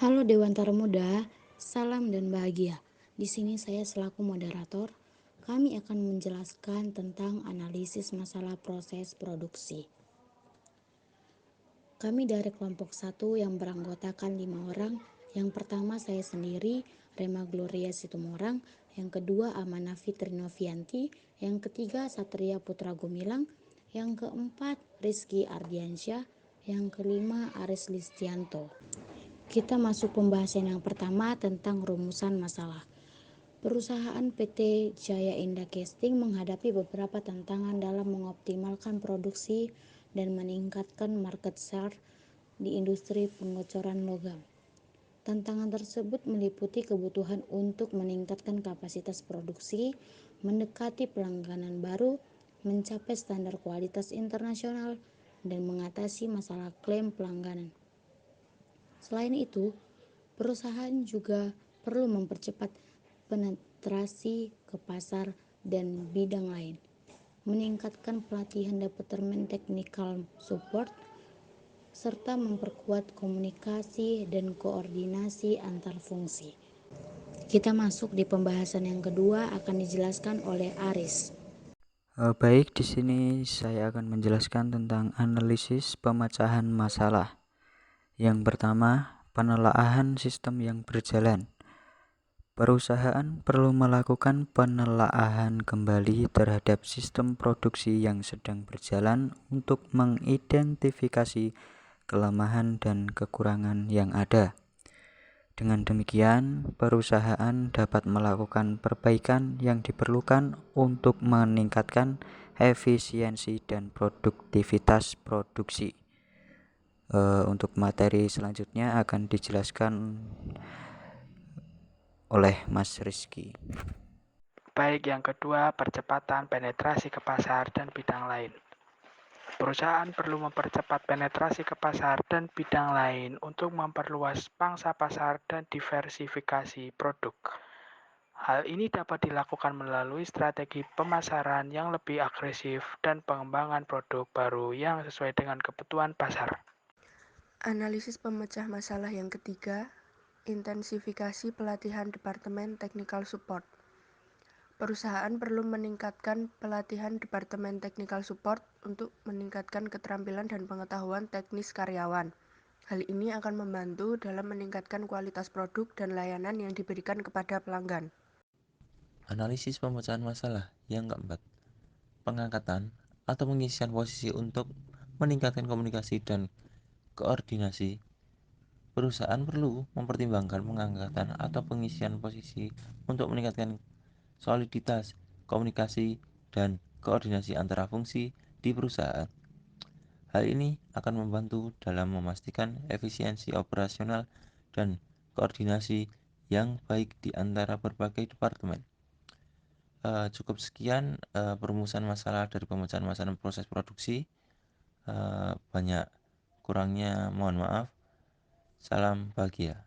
Halo Dewantara Muda, salam dan bahagia. Di sini saya selaku moderator, kami akan menjelaskan tentang analisis masalah proses produksi. Kami dari kelompok 1 yang beranggotakan 5 orang. Yang pertama saya sendiri, Rema Gloria Situmorang. Yang kedua Amana Fitri Novianti. Yang ketiga Satria Putra Gumilang. Yang keempat Rizky Ardiansyah. Yang kelima Aris Listianto. Kita masuk pembahasan yang pertama tentang rumusan masalah. Perusahaan PT Jaya Indah Casting menghadapi beberapa tantangan dalam mengoptimalkan produksi dan meningkatkan market share di industri pengecoran logam. Tantangan tersebut meliputi kebutuhan untuk meningkatkan kapasitas produksi, mendekati pelanggan baru, mencapai standar kualitas internasional, dan mengatasi masalah klaim pelanggan. Selain itu, perusahaan juga perlu mempercepat penetrasi ke pasar dan bidang lain, meningkatkan pelatihan Departemen Technical Support, serta memperkuat komunikasi dan koordinasi antar fungsi. Kita masuk di pembahasan yang kedua akan dijelaskan oleh Aris. Baik, di sini saya akan menjelaskan tentang analisis pemecahan masalah. Yang pertama, penelaahan sistem yang berjalan. Perusahaan perlu melakukan penelaahan kembali terhadap sistem produksi yang sedang berjalan untuk mengidentifikasi kelemahan dan kekurangan yang ada. Dengan demikian, perusahaan dapat melakukan perbaikan yang diperlukan untuk meningkatkan efisiensi dan produktivitas produksi. Untuk materi selanjutnya akan dijelaskan oleh Mas Rizky. Baik, yang kedua, percepatan penetrasi ke pasar dan bidang lain. Perusahaan perlu mempercepat penetrasi ke pasar dan bidang lain untuk memperluas pangsa pasar dan diversifikasi produk. Hal ini dapat dilakukan melalui strategi pemasaran yang lebih agresif dan pengembangan produk baru yang sesuai dengan kebutuhan pasar. Analisis pemecah masalah yang ketiga, intensifikasi pelatihan Departemen Technical Support. Perusahaan perlu meningkatkan pelatihan Departemen Technical Support untuk meningkatkan keterampilan dan pengetahuan teknis karyawan. Hal ini akan membantu dalam meningkatkan kualitas produk dan layanan yang diberikan kepada pelanggan. Analisis pemecahan masalah yang keempat, pengangkatan atau pengisian posisi untuk meningkatkan komunikasi dan koordinasi. Perusahaan perlu mempertimbangkan pengangkatan atau pengisian posisi untuk meningkatkan soliditas, komunikasi, dan koordinasi antara fungsi di perusahaan. Hal ini akan membantu dalam memastikan efisiensi operasional dan koordinasi yang baik di antara berbagai departemen. Cukup sekian perumusan masalah dari pemecahan masalah proses produksi. Banyak kurangnya mohon maaf. Salam bahagia.